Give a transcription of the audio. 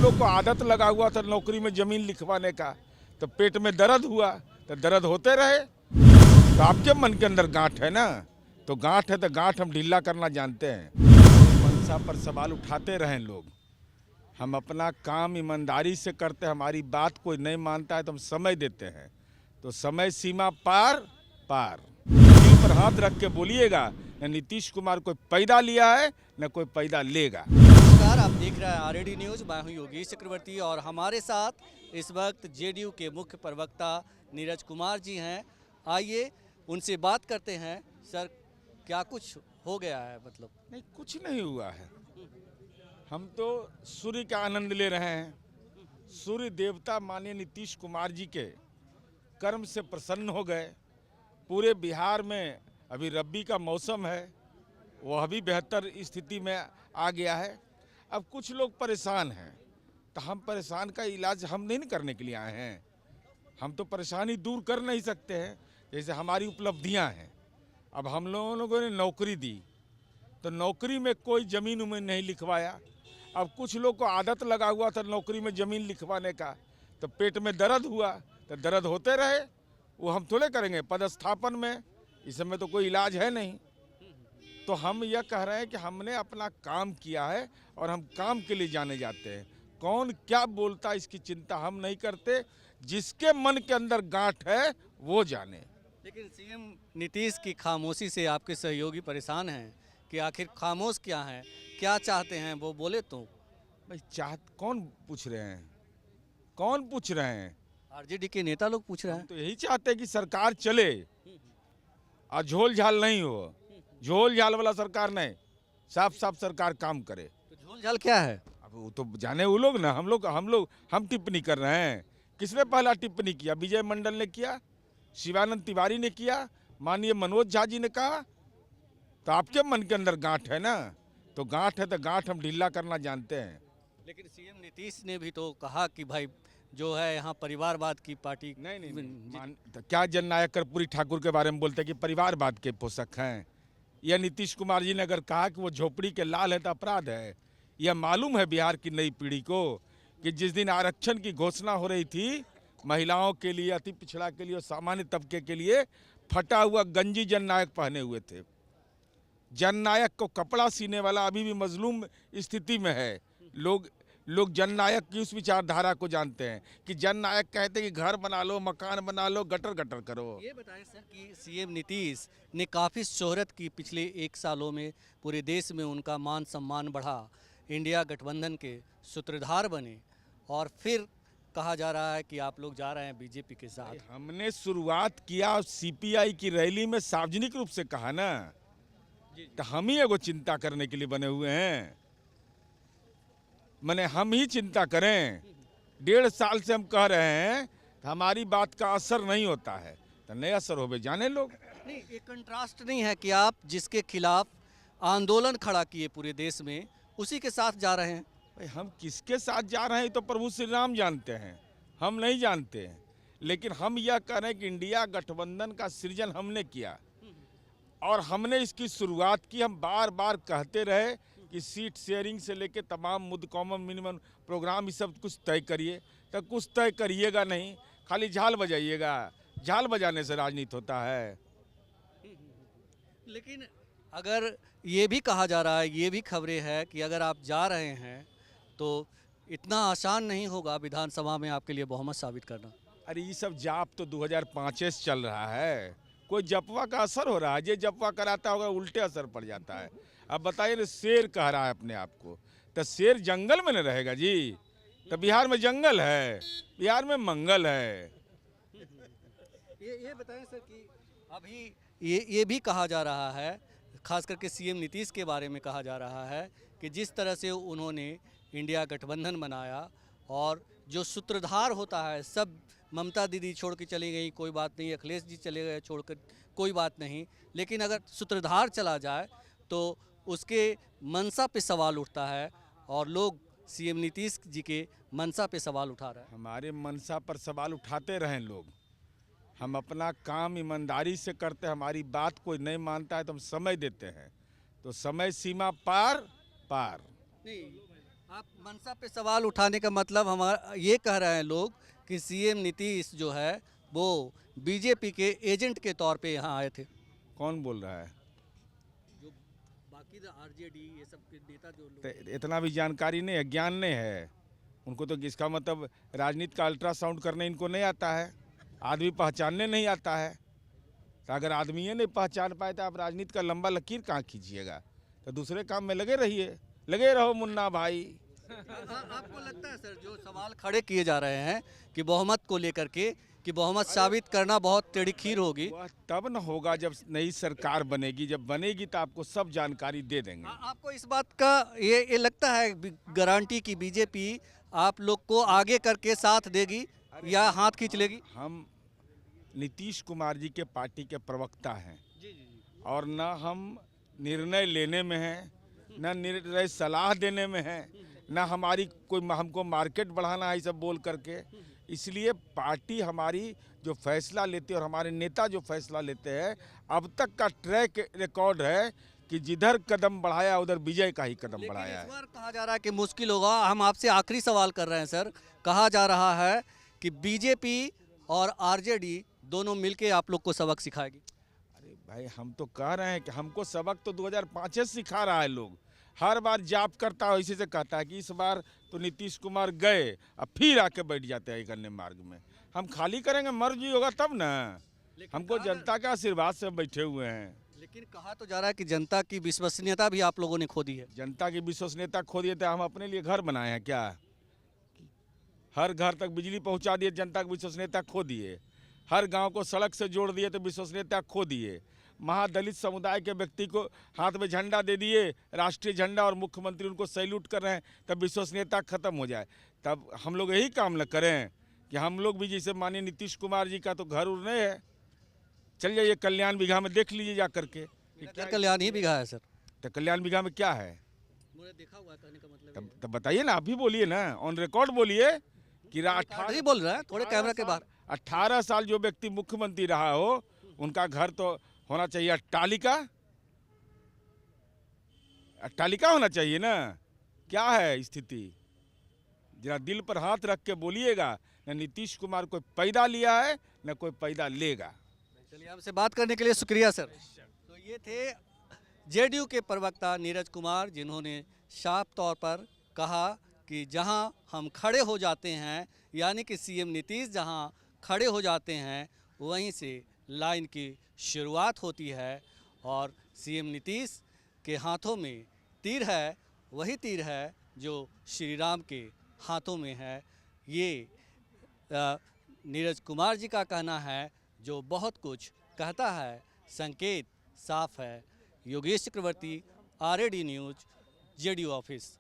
लोग को आदत लगा हुआ था नौकरी में जमीन लिखवाने का, तो पेट में दर्द हुआ तो दर्द होते रहे। तो आपके मन के अंदर गांठ है ना, तो गांठ है तो गांठ हम ढीला करना जानते हैं। मनसा पर सवाल उठाते रहें लोग। हम अपना काम ईमानदारी से करते हैं, हमारी बात कोई नहीं मानता है तो हम समय देते हैं, तो समय सीमा पार पार। दिल पर हाथ रख के बोलिएगा, न नीतीश कुमार कोई पैदा लिया है न कोई पैदा लेगा। नमस्कार, आप देख रहे हैं आरएडी न्यूज़। मैं हूं योगेश चक्रवर्ती और हमारे साथ इस वक्त जेडीयू के मुख्य प्रवक्ता नीरज कुमार जी हैं। आइए उनसे बात करते हैं। सर, क्या कुछ हो गया है? मतलब नहीं, कुछ नहीं हुआ है। हम तो सूर्य का आनंद ले रहे हैं। सूर्य देवता माननीय नीतीश कुमार जी के कर्म से प्रसन्न हो गए। पूरे बिहार में अभी रबी का मौसम है, वह भी बेहतर स्थिति में आ गया है। अब कुछ लोग परेशान हैं, तो हम परेशान का इलाज हम नहीं करने के लिए आए हैं। हम तो परेशानी दूर कर नहीं सकते हैं। जैसे हमारी उपलब्धियां हैं, अब हम लोगों ने नौकरी दी, तो नौकरी में कोई ज़मीन उमीन नहीं लिखवाया। अब कुछ लोग को आदत लगा हुआ था नौकरी में ज़मीन लिखवाने का, तो पेट में दर्द हुआ तो दर्द होते रहे। वो हम थोड़े करेंगे पदस्थापन में, इस समय तो कोई इलाज है नहीं। तो हम यह कह रहे हैं कि हमने अपना काम किया है और हम काम के लिए जाने जाते हैं। कौन क्या बोलता है इसकी चिंता हम नहीं करते। जिसके मन के अंदर गांठ है वो जाने। लेकिन सीएम नीतीश की खामोशी से आपके सहयोगी परेशान हैं कि आखिर खामोश क्या हैं, क्या चाहते हैं, वो बोले तो। भाई कौन पूछ रहे हैं? कौन पूछ रहे हैं? आरजेडी के नेता लोग पूछ रहे हैं। तो यही चाहते हैं कि सरकार चले और झोल झाल नहीं हो। झोल झाल वाला सरकार नहीं, साफ साफ सरकार काम करे। तो झोल झाल क्या है? अब वो तो जाने वो लोग ना, हम टिप्पणी कर रहे हैं। किसने पहला टिप्पणी किया? विजय मंडल ने किया, शिवानंद तिवारी ने किया, माननीय मनोज झा जी ने कहा। तो आपके मन के अंदर गांठ है ना, तो गांठ है तो गांठ हम ढीला करना जानते हैं। लेकिन सीएम नीतीश ने भी तो कहा कि भाई जो है यहाँ परिवारवाद की पार्टी नहीं, तो क्या जननायक कर्पूरी ठाकुर के बारे में बोलते हैं कि परिवारवाद के पोषक हैं? या नीतीश कुमार जी ने अगर कहा कि वो झोपड़ी के लाल है तो अपराध है? यह मालूम है बिहार की नई पीढ़ी को कि जिस दिन आरक्षण की घोषणा हो रही थी महिलाओं के लिए, अति पिछड़ा के लिए और सामान्य तबके के लिए, फटा हुआ गंजी जननायक पहने हुए थे। जननायक को कपड़ा सीने वाला अभी भी मजलूम स्थिति में है। लोग जननायक की उस विचारधारा को जानते हैं कि जननायक कहते हैं कि घर बना लो, मकान बना लो, गटर गटर करो। ये बताएं सर कि सीएम नीतीश ने काफ़ी शोहरत की पिछले 1 सालों में, पूरे देश में उनका मान सम्मान बढ़ा, इंडिया गठबंधन के सूत्रधार बने और फिर कहा जा रहा है कि आप लोग जा रहे हैं बीजेपी के साथ। हमने शुरुआत किया सीपीआई की रैली में, सार्वजनिक रूप से कहा ना, तो हम ही एगो चिंता करने के लिए बने हुए हैं। मैंने हम ही चिंता करें। 1.5 साल से हम कह रहे हैं, तो हमारी बात का असर नहीं होता है, तो नहीं असर हो जाने लोग। नहीं, एक कंट्रास्ट नहीं है कि आप जिसके खिलाफ आंदोलन खड़ा किए पूरे देश में, उसी के साथ जा रहे हैं? भाई हम किसके साथ जा रहे हैं तो प्रभु श्री राम जानते हैं, हम नहीं जानते हैं। लेकिन हम यह कह रहे हैं कि इंडिया गठबंधन का सृजन हमने किया और हमने इसकी शुरुआत की। हम बार बार कहते रहे कि सीट शेयरिंग से लेके तमाम मुद्दे, कॉमन मिनिमम प्रोग्राम, ये सब कुछ तय करिए। तो कुछ तय करिएगा नहीं, खाली झाल बजाइएगा। झाल बजाने से राजनीति होता है। लेकिन अगर ये भी कहा जा रहा है, ये भी खबरें हैं कि अगर आप जा रहे हैं तो इतना आसान नहीं होगा विधानसभा में आपके लिए बहुमत साबित करना। अरे ये सब जाप तो 2005 से चल रहा है। कोई जपवा का असर हो रहा है? ये जपवा कराता होगा उल्टे असर पड़ जाता है। अब बताइए ना, शेर कह रहा है अपने आप को, तो शेर जंगल में न रहेगा जी? तो बिहार में जंगल है, बिहार में मंगल है। ये बताएं सर कि अभी ये भी कहा जा रहा है, खास करके सीएम नीतीश के बारे में कहा जा रहा है कि जिस तरह से उन्होंने इंडिया गठबंधन बनाया और जो सूत्रधार होता है, सब ममता दीदी छोड़ के चली गई, कोई बात नहीं, अखिलेश जी चले गए छोड़कर, कोई बात नहीं, लेकिन अगर सूत्रधार चला जाए तो उसके मनसा पे सवाल उठता है और लोग सीएम नीतीश जी के मनसा पे सवाल उठा रहे हैं। हमारे मनसा पर सवाल उठाते रहें लोग। हम अपना काम ईमानदारी से करते हैं, हमारी बात कोई नहीं मानता है तो हम समय देते हैं, तो समय सीमा पार पार। नहीं, आप मनसा पे सवाल उठाने का मतलब हमारा ये कह रहे हैं लोग कि सीएम नीतीश जो है वो बीजेपी के एजेंट के तौर पे यहाँ आए थे। कौन बोल रहा है? जो बाकी आरजेडी ये सब के नेता जो लोग तो इतना भी जानकारी नहीं है, ज्ञान नहीं है उनको। तो इसका मतलब राजनीति का अल्ट्रासाउंड करने इनको नहीं आता है, आदमी पहचानने नहीं आता है। तो अगर आदमी ये नहीं पहचान पाए तो आप राजनीति का लंबा लकीर कहाँ खींचिएगा? तो दूसरे काम में लगे रहिए, लगे रहो मुन्ना भाई। आपको लगता है सर जो सवाल खड़े किए जा रहे हैं कि बहुमत को लेकर के कि बहुमत साबित करना बहुत टेढ़ी खीर होगी? वह तब न होगा जब नई सरकार बनेगी, जब बनेगी तो आपको सब जानकारी दे देंगे। आपको इस बात का ये लगता है गारंटी कि बीजेपी आप लोग को आगे करके साथ देगी या हाथ खींच लेगी? हम नीतीश कुमार जी के पार्टी के प्रवक्ता हैं और न हम निर्णय लेने में हैं, न निर्णय सलाह देने में हैं, न हमारी कोई हमको मार्केट बढ़ाना है सब बोल करके। इसलिए पार्टी हमारी जो फैसला लेती है और हमारे नेता जो फैसला लेते हैं, अब तक का ट्रैक रिकॉर्ड है कि जिधर कदम बढ़ाया उधर विजय का ही कदम बढ़ाया है। इस बार कहा जा रहा है कि मुश्किल होगा। हम आपसे आखिरी सवाल कर रहे हैं सर। कहा जा रहा है कि बीजेपी और आरजेडी दोनों मिलके आप लोग को सबक सिखाएगी। अरे भाई, हम तो कह रहे हैं कि हमको सबक तो 2005 से सिखा रहा है। लोग हर बार जाप करता है, इसी से कहता है कि इस बार तो नीतीश कुमार गए, अब फिर आके बैठ जाते हैं एक अन्य मार्ग में। हम खाली करेंगे, मर्जी होगा तब ना। हमको जनता के आशीर्वाद से बैठे हुए हैं। लेकिन कहा तो जा रहा है कि जनता की विश्वसनीयता भी आप लोगों ने खो दी है। जनता की विश्वसनीयता खो दिए थे। हम अपने लिए घर बनाए हैं क्या? हर घर तक बिजली पहुंचा दिए, जनता की विश्वसनीयता खो दिए। हर गांव को सड़क से जोड़ दिए तो विश्वसनीयता खो दिए। महादलित समुदाय के व्यक्ति को हाथ में झंडा दे दिए, राष्ट्रीय झंडा, और मुख्यमंत्री उनको सैल्यूट कर रहे हैं, तब विश्वसनीयता खत्म हो जाए। तब हम लोग यही काम न करें कि हम लोग भी, जैसे माननीय नीतीश कुमार जी का तो घर उर नहीं है, चल जाइए कल्याण बिघा में देख लीजिए जा करके। कल्याण ही बिघा है सर। तो कल्याण बिघा में क्या है? मुझे देखा हुआ कहने का मतलब तब बताइए ना, आप भी बोलिए ना, ऑन रिकॉर्ड बोलिए कि नहीं बोल रहा है, थोड़े कैमरा के बाहर। 18 साल जो व्यक्ति मुख्यमंत्री रहा हो, उनका घर तो होना चाहिए अट्टालिका। अट्टालिका होना चाहिए ना। क्या है स्थिति? जरा दिल पर हाथ रख के बोलिएगा। न नीतीश कुमार कोई पैदा लिया है, न कोई पैदा लेगा। चलिए, हमसे बात करने के लिए शुक्रिया सर। तो ये थे जेडीयू के प्रवक्ता नीरज कुमार, जिन्होंने साफ तौर पर कहा कि जहां हम खड़े हो जाते हैं, यानी कि सीएम नीतीश जहां खड़े हो जाते हैं, वहीं से लाइन की शुरुआत होती है। और सीएम नीतीश के हाथों में तीर है, वही तीर है जो श्री राम के हाथों में है। ये नीरज कुमार जी का कहना है, जो बहुत कुछ कहता है। संकेत साफ है। योगेश चक्रवर्ती, RAD न्यूज़, जेडीयू ऑफिस।